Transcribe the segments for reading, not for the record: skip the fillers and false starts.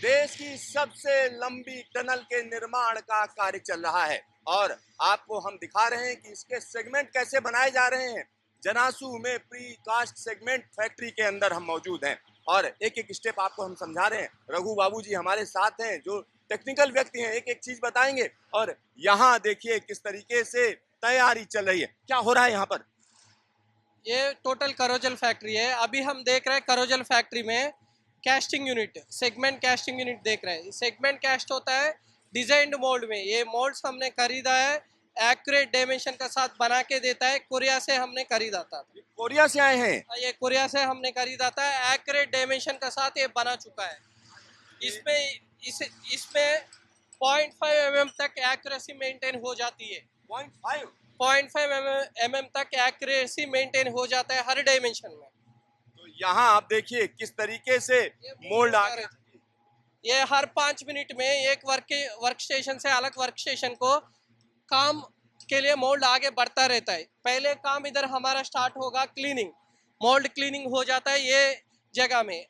देश की सबसे लंबी टनल के निर्माण का कार्य चल रहा है और आपको हम दिखा रहे हैं कि इसके सेगमेंट कैसे बनाए जा रहे हैं। जनासू में प्री कास्ट सेगमेंट फैक्ट्री के अंदर हम मौजूद हैं और एक एक स्टेप आपको हम समझा रहे हैं। रघु बाबू जी हमारे साथ हैं जो टेक्निकल व्यक्ति हैं, एक एक चीज बताएंगे। और यहाँ देखिए किस तरीके से तैयारी चल रही है। क्या हो रहा है यहाँ पर? ये टोटल करोजल फैक्ट्री है। अभी हम देख रहे हैं करोजल फैक्ट्री में casting unit, segment casting unit देख रहे हैं। सेगमेंट कैस्ट होता है डिजाइंड मोल्ड में। ये मोल्ड्स हमने खरीदा है, एक्यूरेट डायमेंशन का साथ बना के देता है। कोरिया से हमने खरीदा था। कोरिया से आए हैं? ये कोरिया से हमने खरीदा था। एक्यूरेट डायमेंशन का साथ ये बना चुका है। इसमें इसमें 0.5 mm तक एक्यूरेसी मेंटेन हो जाती है। 0.5 0.5 mm तक एक्यूरेसी मेंटेन हो जाता है हर डायमेंशन में। तो यहाँ आप देखिए किस तरीके से मोल्ड आ गया। ये हर 5 मिनट में एक वर्क स्टेशन से अलग वर्क स्टेशन को काम के लिए मोल्ड आगे बढ़ता रहता है। पहले काम इधर हमारा स्टार्ट होगा क्लीनिंग, मोल्ड क्लीनिंग हो जाता है ये जगह में।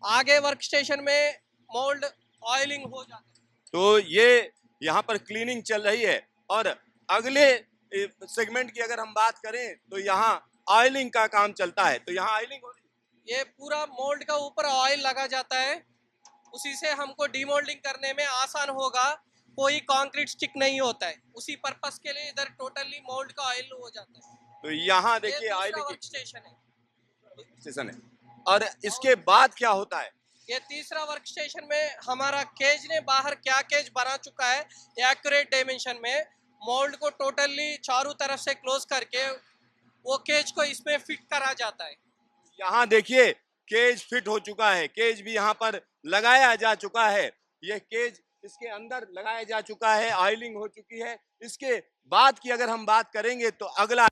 आगे वर्क स्टेशन में मोल्ड ऑयलिंग हो जाता है। तो ये यहाँ पर क्लीनिंग चल रही है और अगले सेगमेंट की अगर हम बात करें तो यहाँ ऑयलिंग का काम चलता है। तो यहाँ ऑयलिंग हो रही है। ये पूरा मोल्ड का ऊपर ऑयल लगा जाता है, उसी से हमको डीमोल्डिंग करने में आसान होगा। कोई कंक्रीट स्टिक नहीं होता है, उसी पर्पस के लिए इधर टोटली मोल्ड का ऑयल हो जाता है। तो यहाँ देखिए ये ऑयलिंग वर्क स्टेशन है। स्टेशन है और इसके बाद क्या होता है? ये तीसरा वर्क स्टेशन में हमारा केज ने बाहर क्या केज बना चुका है एक्यूरेट डायमेंशन में। मोल्ड को टोटली चारों तरफ से क्लोज करके वो केज को इसमें फिट करा जाता है। यहाँ देखिए केज फिट हो चुका है, केज भी यहाँ पर लगाया जा चुका है। ये केज इसके अंदर लगाया जा चुका है, ऑयलिंग हो चुकी है। इसके बाद की अगर हम बात करेंगे तो अगला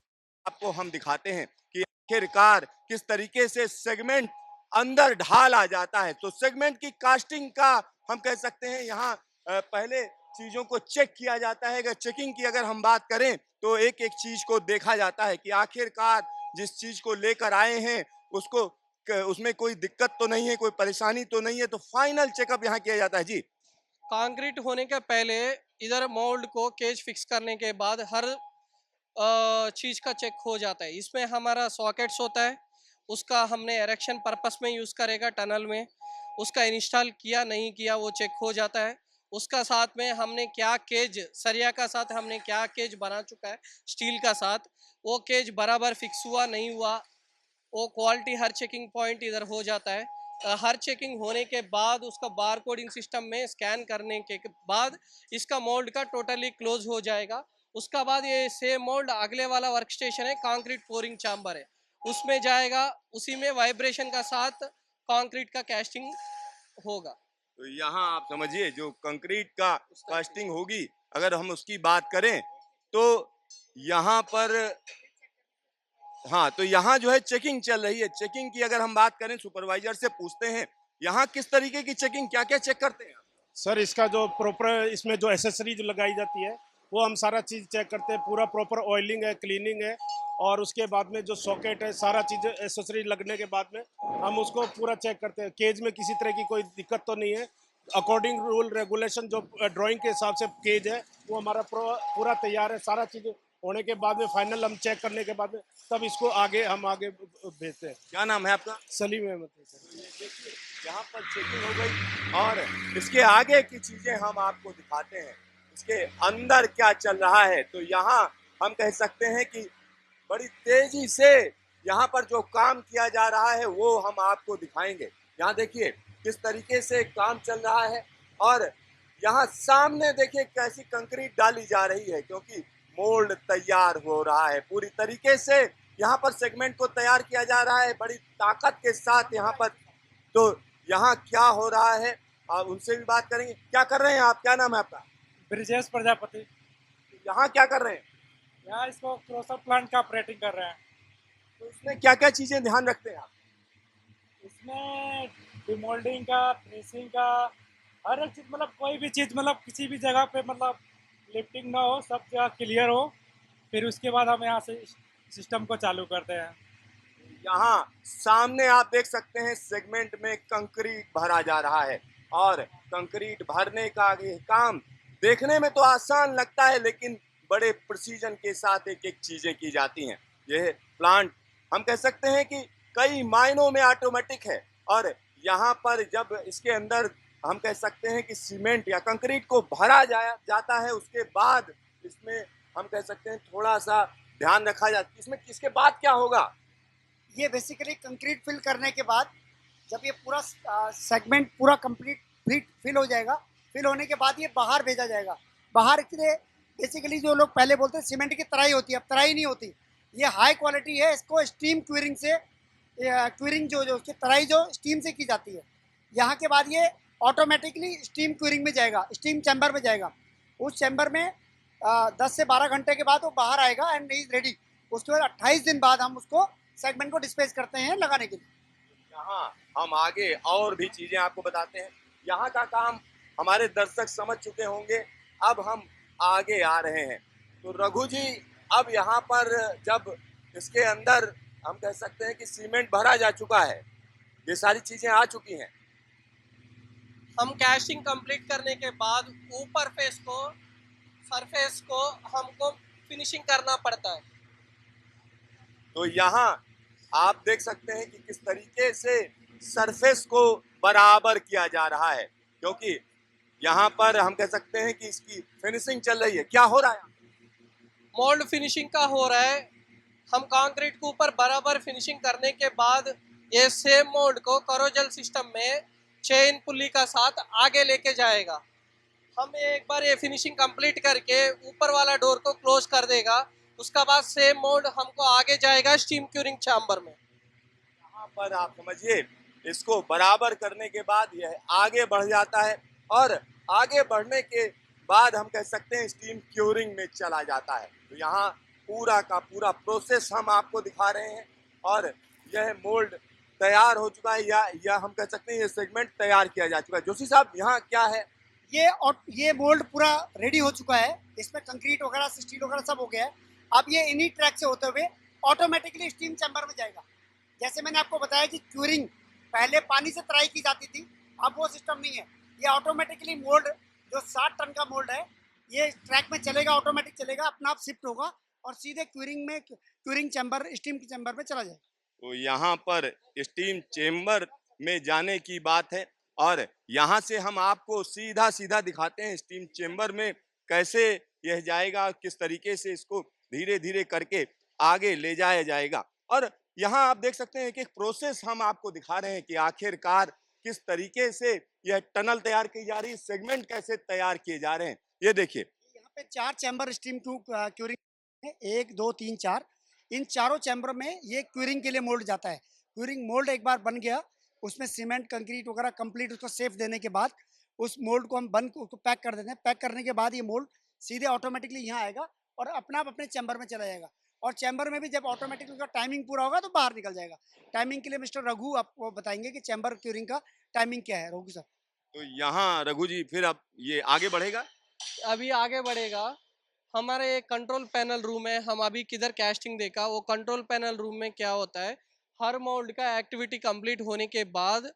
आपको हम दिखाते हैं कि आखिरकार किस तरीके से सेगमेंट अंदर ढाल आ जाता है। तो सेगमेंट की कास्टिंग का हम कह सकते हैं यहाँ पहले चीजों को चेक किया जाता है। अगर चेकिंग की अगर हम बात करें तो एक एक चीज को देखा जाता है कि आखिरकार जिस चीज को लेकर आए हैं उसको उसमें कोई दिक्कत तो नहीं है, कोई परेशानी तो नहीं है। तो फाइनल चेकअप यहाँ किया जाता है जी। कंक्रीट होने के पहले इधर मोल्ड को केज फिक्स करने के बाद हर चीज़ का चेक हो जाता है। इसमें हमारा सॉकेट्स होता है, उसका हमने एरेक्शन पर्पस में यूज़ करेगा टनल में। उसका इंस्टॉल किया नहीं किया वो चेक हो जाता है। उसका साथ में हमने क्या केज सरिया का साथ हमने क्या केज बना चुका है स्टील का साथ, वो केज बराबर फिक्स हुआ नहीं हुआ, वो क्वालिटी हर चेकिंग पॉइंट इधर हो जाता है। हर चेकिंग होने के बाद उसका बार कोडिंग सिस्टम में स्कैन करने के बाद इसका मोल्ड का टोटली क्लोज हो जाएगा। उसका बाद ये सेम मोल्ड अगले वाला वर्क स्टेशन है, कंक्रीट पोरिंग चैम्बर है, उसमें जाएगा। उसी में वाइब्रेशन का साथ कंक्रीट का कैस्टिंग होगा। तो यहाँ आप समझिए जो कंक्रीट का कास्टिंग होगी, अगर हम उसकी बात करें तो यहाँ पर हाँ, तो यहाँ जो है चेकिंग चल रही है। चेकिंग की अगर हम बात करें सुपरवाइजर से पूछते हैं यहाँ किस तरीके की चेकिंग, क्या क्या चेक करते हैं? सर इसका जो प्रॉपर इसमें जो एसेसरी जो लगाई जाती है वो हम सारा चीज़ चेक करते हैं। पूरा प्रॉपर ऑयलिंग है, क्लीनिंग है और उसके बाद में जो सॉकेट है सारा चीज़ एसेसरी लगने के बाद में हम उसको पूरा चेक करते हैं। केज में किसी तरह की कोई दिक्कत तो नहीं है। अकॉर्डिंग रूल रेगुलेशन जो ड्राइंग के हिसाब से केज है वो हमारा पूरा तैयार है। सारा चीज़ होने के बाद में फाइनल हम चेक करने के बाद में तब इसको हम आगे भेजते हैं। क्या नाम है आपका? सलीम अहमद सर। यहाँ पर चेकिंग हो गई और इसके आगे की चीजें हम आपको दिखाते हैं, इसके अंदर क्या चल रहा है। तो यहाँ हम कह सकते हैं कि बड़ी तेजी से यहाँ पर जो काम किया जा रहा है वो हम आपको दिखाएंगे। यहाँ देखिए किस तरीके से काम चल रहा है और यहाँ सामने देखिए कैसी कंक्रीट डाली जा रही है, क्योंकि मोल्ड तैयार हो रहा है पूरी तरीके से। यहाँ पर सेगमेंट को तैयार किया जा रहा है बड़ी ताकत के साथ यहाँ पर। तो यहाँ क्या हो रहा है आप उनसे भी बात करेंगे। क्या कर रहे हैं आप? क्या नाम है आपका? ब्रिजेश प्रजापति। यहाँ क्या कर रहे हैं? यहाँ इसको क्रोसर प्लांट का ऑपरेटिंग कर रहे हैं। तो इसमें क्या क्या चीजें ध्यान रखते हैं आप? इसमें डिमोल्डिंग का, फिनिशिंग का, हर एक चीज़ मतलब कोई भी चीज़ मतलब किसी भी जगह पे मतलब लिफ्टिंग ना हो, सब जगह क्लियर हो, फिर उसके बाद हम यहाँ से सिस्टम को चालू करते हैं। यहाँ सामने आप देख सकते हैं सेगमेंट में कंक्रीट भरा जा रहा है और कंक्रीट भरने का ये काम देखने में तो आसान लगता है, लेकिन बड़े प्रिसीजन के साथ एक एक चीजें की जाती हैं। यह प्लांट हम कह सकते हैं कि कई मायनों में ऑटोमेटिक है। और यहाँ पर जब इसके अंदर हम कह सकते हैं कि सीमेंट या कंक्रीट को भरा जाता है, उसके बाद इसमें हम कह सकते हैं थोड़ा सा ध्यान रखा जाता है। इसमें इसके बाद क्या होगा? ये बेसिकली कंक्रीट फिल करने के बाद जब ये पूरा सेगमेंट पूरा कंप्लीट फिल हो जाएगा, फिल होने के बाद ये बाहर भेजा जाएगा। बाहर इसलिए बेसिकली जो लोग पहले बोलते हैं सीमेंट की तराई होती है, अब तराई नहीं होती, ये हाई क्वालिटी है। इसको स्टीम क्यूरिंग से क्यूरिंग जो उसकी तराई जो स्टीम से की जाती है। यहाँ के बाद ये ऑटोमेटिकली स्टीम क्यूरिंग में जाएगा, स्टीम चैम्बर में जाएगा। उस चैम्बर में 10 से 12 घंटे के बाद वो बाहर आएगा एंड इज रेडी। उसके बाद 28 दिन बाद हम उसको सेगमेंट को डिस्पेच करते हैं लगाने के लिए। यहाँ हम आगे और भी चीजें आपको बताते हैं। यहाँ का काम हमारे दर्शक समझ चुके होंगे, अब हम आगे आ रहे हैं। तो रघु जी, अब यहाँ पर जब इसके अंदर हम कह सकते हैं कि सीमेंट भरा जा चुका है, ये सारी चीजें आ चुकी हैं, हम कैस्टिंग कंप्लीट करने के बाद ऊपर फेस को सरफेस को हमको फिनिशिंग करना पड़ता है। तो यहाँ आप देख सकते हैं कि किस तरीके से सरफेस को बराबर किया जा रहा है, क्योंकि यहाँ पर हम कह सकते हैं कि इसकी फिनिशिंग चल रही है। क्या हो रहा है? मोल्ड फिनिशिंग का हो रहा है। हम कंक्रीट के ऊपर बराबर फिनिशिंग करने के बाद ये सेम मोल्ड को करोजल सिस्टम में चेन पुल्ली का साथ आगे लेके जाएगा। हम एक बार ये फिनिशिंग कंप्लीट करके ऊपर वाला डोर को क्लोज कर देगा, उसका बाद सेम मोल्ड हमको आगे जाएगा स्टीम क्यूरिंग चैम्बर में। यहाँ पर आप समझिए, इसको बराबर करने के बाद यह आगे बढ़ जाता है और आगे बढ़ने के बाद हम कह सकते हैं स्टीम क्यूरिंग में चला जाता है। तो यहाँ पूरा का पूरा प्रोसेस हम आपको दिखा रहे हैं और यह मोल्ड तैयार हो चुका है, या हम कह सकते हैं ये सेगमेंट तैयार किया जा चुका है। जोशी साहब, यहाँ क्या है? ये मोल्ड पूरा रेडी हो चुका है। इसमें कंक्रीट वगैरह स्टील वगैरह सब हो गया है। अब ये इन्हीं ट्रैक से होते हुए ऑटोमेटिकली स्टीम चैम्बर में जाएगा। जैसे मैंने आपको बताया कि क्यूरिंग पहले पानी से तराई की जाती थी, अब वो सिस्टम नहीं है। ये ऑटोमेटिकली मोल्ड जो 60 टन का मोल्ड है, ये ट्रैक में चलेगा, ऑटोमेटिक चलेगा, अपना आप शिफ्ट होगा और सीधे क्यूरिंग चैम्बर स्टीम चैम्बर में चला जाएगा। तो यहाँ पर स्टीम चेम्बर में जाने की बात है और यहाँ से हम आपको सीधा सीधा दिखाते हैं स्टीम चेम्बर में कैसे यह जाएगा, किस तरीके से इसको धीरे धीरे करके आगे ले जाया जाएगा। और यहाँ आप देख सकते हैं कि एक प्रोसेस हम आपको दिखा रहे हैं कि आखिरकार किस तरीके से यह टनल तैयार की जा रही है, सेगमेंट कैसे तैयार किए जा रहे हैं। ये देखिए, यहाँ पे 4 चैम्बर स्टीम क्यूरिंग है, 1 2 3 4। इन चारों चैम्बर में ये क्यूरिंग के लिए मोल्ड जाता है। क्यूरिंग मोल्ड एक बार बन गया, उसमें सीमेंट कंक्रीट वगैरह कंप्लीट उसको सेफ देने के बाद उस मोल्ड को हम उसको पैक कर देते हैं। पैक करने के बाद ये मोल्ड सीधे ऑटोमेटिकली यहाँ आएगा और अपना आप अपने चैम्बर में चला जाएगा। और चैम्बर में भी जब ऑटोमेटिकली उसका टाइमिंग पूरा होगा तो बाहर निकल जाएगा। टाइमिंग के लिए मिस्टर रघु आपको बताएंगे कि चैम्बर क्यूरिंग का टाइमिंग क्या है। रघु सर, तो यहाँ रघु जी फिर अब ये आगे बढ़ेगा। अभी आगे बढ़ेगा। हमारे कंट्रोल पैनल रूम है, हम अभी किधर कैस्टिंग देखा, वो कंट्रोल पैनल रूम में क्या होता है, हर मोल्ड का एक्टिविटी कंप्लीट होने के बाद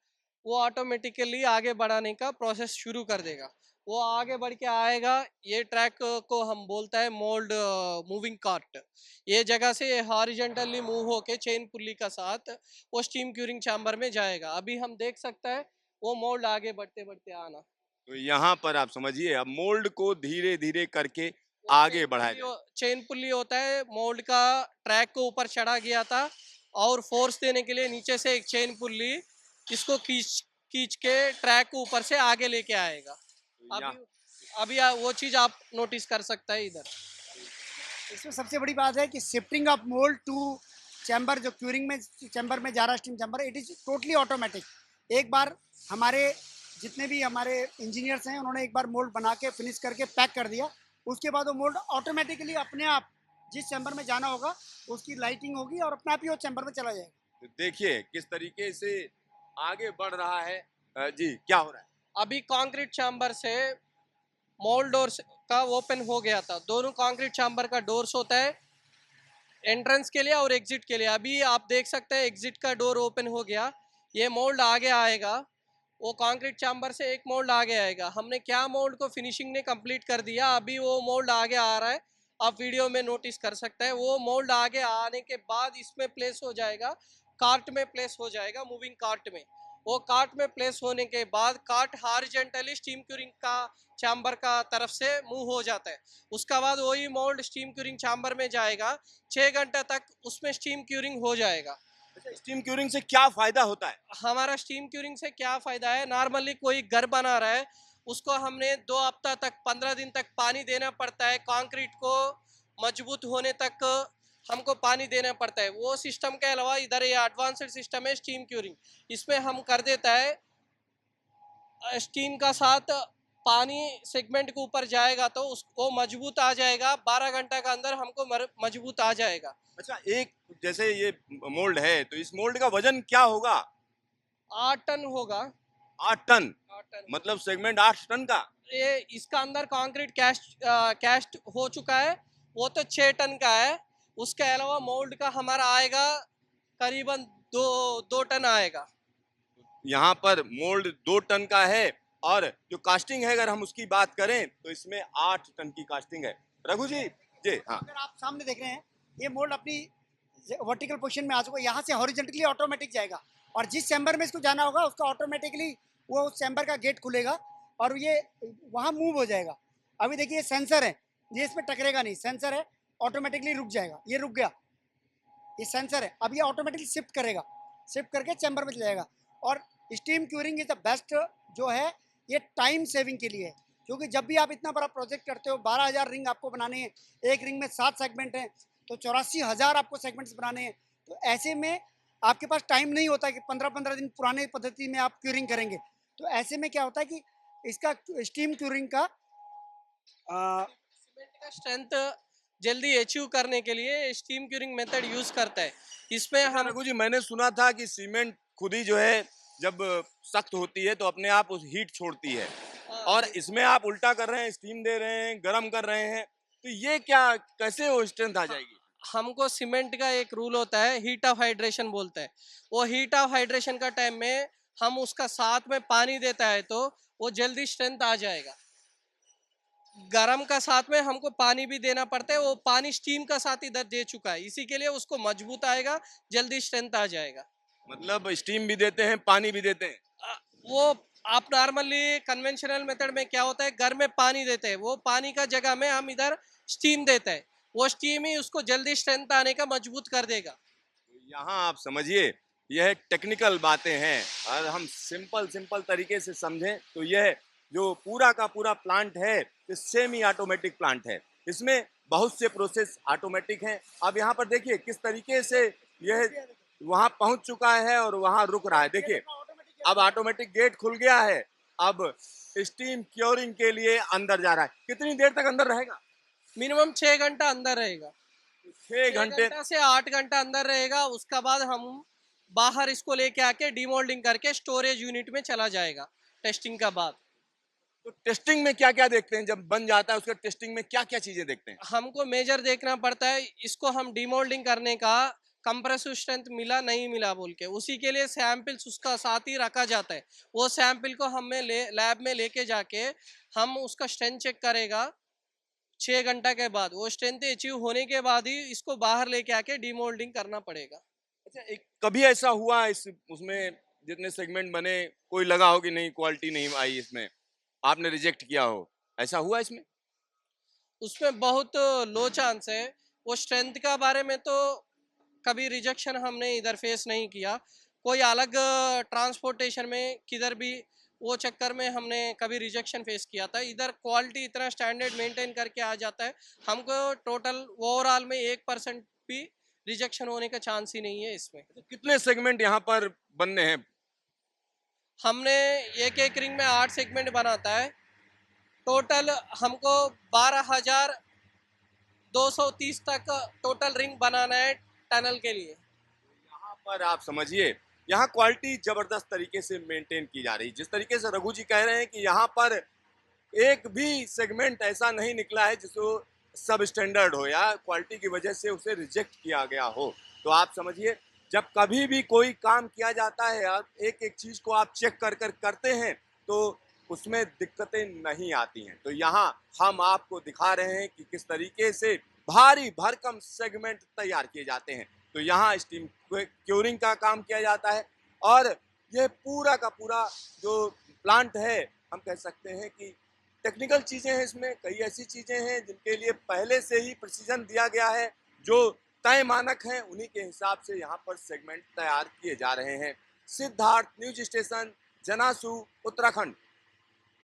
वो ऑटोमेटिकली आगे बढ़ाने का प्रोसेस शुरू कर देगा। वो आगे बढ़ के आएगा। ये ट्रैक को हम बोलता है मोल्ड मूविंग कार्ट। ये जगह से हॉरिजॉन्टली मूव होके चेन पुल्ली का साथ वो स्टीम क्यूरिंग चैम्बर में जाएगा। अभी हम देख सकते हैं वो मोल्ड आगे बढ़ते बढ़ते आना। तो यहाँ पर आप समझिए, अब मोल्ड को धीरे धीरे करके आगे बढ़ाया जाए। चेन पुल्ली होता है, मोल्ड का ट्रैक को ऊपर चढ़ा गया था और फोर्स देने के लिए नीचे से एक चेन पुल्ली इसको खींच के ट्रैक को ऊपर से आगे लेके आएगा। अभी वो चीज आप नोटिस कर सकता है इधर। इसमें सबसे बड़ी बात है कि shifting of mould to chamber, जो क्यूरिंग में चैम्बर में जा रहा है steam chamber, it is totally automatic. एक बार हमारे जितने भी हमारे इंजीनियर्स हैं उन्होंने एक बार मोल्ड बना के फिनिश करके पैक कर दिया, उसके बाद वो मोल्ड ऑटोमेटिकली अपने आप जिस चैम्बर में जाना होगा उसकी लाइटिंग होगी और अपने आप ही वो चैम्बर में चला जाएगा। तो देखिए किस तरीके से आगे बढ़ रहा है। जी, क्या हो रहा है? अभी कंक्रीट चैम्बर से मोल्ड डोर का ओपन हो गया था। दोनों कंक्रीट चैम्बर का डोर्स होता है एंट्रेंस के लिए और एग्जिट के लिए। अभी आप देख सकते हैं एग्जिट का डोर ओपन हो गया। ये मोल्ड आगे आएगा। वो कंक्रीट चैम्बर से एक मोल्ड आगे आएगा। हमने क्या मोल्ड को फिनिशिंग ने कंप्लीट कर दिया, अभी वो मोल्ड आगे आ रहा है, आप वीडियो में नोटिस कर सकते हैं। वो मोल्ड आगे आने के बाद इसमें प्लेस हो जाएगा, कार्ट में प्लेस हो जाएगा, मूविंग कार्ट में। वो कार्ट में प्लेस होने के बाद कार्ट हॉरिजॉन्टली स्टीम क्यूरिंग का चैम्बर का तरफ से मूव हो जाता है। उसका बाद वही मोल्ड स्टीम क्यूरिंग चैम्बर में जाएगा, 6 घंटे तक उसमें स्टीम क्यूरिंग हो जाएगा। स्टीम क्यूरिंग से क्या फायदा होता है? हमारा स्टीम क्यूरिंग से क्या फ़ायदा है, नॉर्मली कोई घर बना रहा है, उसको हमने 2 हफ्ता तक 15 दिन तक पानी देना पड़ता है, कंक्रीट को मजबूत होने तक हमको पानी देना पड़ता है। वो सिस्टम के अलावा इधर ये एडवांस्ड सिस्टम है स्टीम क्यूरिंग। इसमें हम कर देता है स्टीम का साथ पानी सेगमेंट के ऊपर जाएगा तो उसको मजबूत आ जाएगा, 12 घंटे के अंदर हमको मजबूत आ जाएगा। अच्छा, एक जैसे ये मोल्ड है तो इस मोल्ड का वजन क्या होगा? 8 टन होगा। 8 टन, 8 टन मतलब सेगमेंट 8 टन का। ये इसका अंदर कंक्रीट कैस्ट हो चुका है, वो तो 6 टन का है। उसके अलावा मोल्ड का हमारा आएगा करीबन 2 टन आएगा। यहाँ पर मोल्ड 2 टन का है और जो कास्टिंग है अगर हम उसकी बात करें तो इसमें 8 टन की कास्टिंग है। रघु जी, जी हाँ, अगर आप सामने देख रहे हैं ये मोल्ड अपनी वर्टिकल पोजीशन में आ चुका है, यहाँ से हॉरिजॉन्टली ऑटोमेटिक जाएगा और जिस चैम्बर में इसको जाना होगा उसका ऑटोमेटिकली वो उस चैम्बर का गेट खुलेगा और ये वहाँ मूव हो जाएगा। अभी देखिए सेंसर है, ये इसमें टकरेगा नहीं, सेंसर है, ऑटोमेटिकली रुक जाएगा, ये रुक गया, ये सेंसर है। अब ये ऑटोमेटिकली शिफ्ट करेगा, शिफ्ट करके चैम्बर में चला जाएगा। और steam curing is the best जो है, ये टाइम सेविंग के लिए है, क्योंकि जब भी आप इतना बड़ा प्रोजेक्ट करते हो, 12,000 रिंग आपको बनाने हैं, एक रिंग में 7 सेगमेंट हैं, तो 84,000 आपको सेगमेंट्स बनाने हैं। तो ऐसे में आपके पास टाइम नहीं होता कि 15-15 दिन पुराने पद्धति में आप क्यूरिंग करेंगे। तो ऐसे में क्या होता है कि इसका स्टीम क्यूरिंग का सीमेंट का स्ट्रेंथ जल्दी अचीव करने के लिए स्टीम क्यूरिंग मेथड यूज करता है। इसमें हम रघु जी, मैंने सुना था कि सीमेंट खुद ही जो है जब सख्त होती है तो अपने आप उस हीट छोड़ती है और इसमें आप उल्टा कर रहे हैं, स्टीम दे रहे हैं, गर्म कर रहे हैं, तो ये क्या, कैसे वो स्ट्रेंथ आ जाएगी? हमको सीमेंट का एक रूल होता है, हीट ऑफ हाइड्रेशन बोलता है। वो हीट ऑफ हाइड्रेशन का टाइम में हम उसका साथ में पानी देता है तो वो जल्दी स्ट्रेंथ आ जाएगा। गरम का साथ में हमको पानी भी देना पड़ता है, वो पानी स्टीम का साथ इधर दे चुका है, इसी के लिए उसको मजबूत आएगा, जल्दी स्ट्रेंथ आ जाएगा। मतलब स्टीम भी देते हैं, पानी भी देते हैं। वो आप नॉर्मली कन्वेंशनल मेथड में क्या होता है, घर में पानी देते हैं, वो पानी का जगह में हम इधर स्टीम देते हैं, वो स्टीम ही उसको जल्दी स्ट्रेंथ आने का मजबूत कर देगा। यहाँ आप समझिए, यह टेक्निकल बातें हैं और हम सिंपल तरीके से समझें तो यह जो पूरा का पूरा प्लांट है ये सेमी ऑटोमेटिक प्लांट है। इसमें बहुत से प्रोसेस ऑटोमेटिक हैं। अब यहाँ पर देखिए किस तरीके से यह वहाँ पहुँच चुका है और वहाँ रुक रहा है। देखिए अब ऑटोमेटिक गेट खुल गया है, अब स्टीम क्योरिंग के लिए अंदर जा रहा है। कितनी देर तक अंदर रहेगा? मिनिमम 6 घंटा अंदर रहेगा, 6 घंटे से 8 घंटा अंदर रहेगा। उसका बाद हम बाहर इसको लेके आके डीमोल्डिंग करके स्टोरेज यूनिट में चला जाएगा टेस्टिंग का बाद। तो टेस्टिंग में क्या क्या देखते हैं? जब बन जाता है उसका टेस्टिंग में क्या क्या चीजें देखते हैं? हमको मेजर देखना पड़ता है, इसको हम डीमोल्डिंग करने का कंप्रेसिव स्ट्रेंथ मिला नहीं मिला बोल के, उसी के लिए सैंपल्स उसका साथ ही रखा जाता है। वो सैंपल को हमें लैब में लेके जाके हम उसका स्ट्रेंथ चेक करेगा 6 घंटा के बाद। वो स्ट्रेंथ अचीव होने के बाद ही इसको बाहर लेके आके डीमोल्डिंग करना पड़ेगा। अच्छा, एक कभी ऐसा हुआ इस उसमें जितने सेगमेंट बने कोई लगा हो कि नहीं क्वालिटी नहीं आई, इसमें आपने रिजेक्ट किया हो, ऐसा हुआ इसमें? उसमें बहुत लो चांस है। वो स्ट्रेंथ का बारे में तो कभी रिजेक्शन हमने इधर फेस नहीं किया, कोई अलग ट्रांसपोर्टेशन में किधर भी वो चक्कर में हमने कभी रिजेक्शन फेस किया था। इधर क्वालिटी इतना स्टैंडर्ड मेंटेन करके आ जाता है, हमको टोटल ओवरऑल में 1% भी रिजेक्शन होने का चांस ही नहीं है इसमें। तो कितने सेगमेंट यहाँ पर बनने हैं? हमने एक रिंग में 8 सेगमेंट बनाता है, टोटल हमको 12,230 तक टोटल रिंग बनाना है टनल के लिए। यहाँ पर आप समझिए, यहाँ क्वालिटी जबरदस्त तरीके से मेंटेन की जा रही है। जिस तरीके से रघु जी कह रहे हैं कि यहाँ पर एक भी सेगमेंट ऐसा नहीं निकला है जिसको सब स्टैंडर्ड हो या क्वालिटी की वजह से उसे रिजेक्ट किया गया हो। तो आप समझिए जब कभी भी कोई काम किया जाता है यार, एक एक चीज को आप चेक कर कर करते हैं तो उसमें दिक्कतें नहीं आती हैं। तो यहाँ हम आपको दिखा रहे हैं कि किस तरीके से भारी भरकम सेगमेंट तैयार किए जाते हैं। तो यहाँ स्टीम क्यूरिंग का काम किया जाता है और ये पूरा का पूरा जो प्लांट है, हम कह सकते हैं कि टेक्निकल चीज़ें हैं इसमें, कई ऐसी चीज़ें हैं जिनके लिए पहले से ही प्रिसीजन दिया गया है, जो तय मानक हैं उन्हीं के हिसाब से यहाँ पर सेगमेंट तैयार किए जा रहे हैं। Siddharth news station, Janasu, Uttarakhand.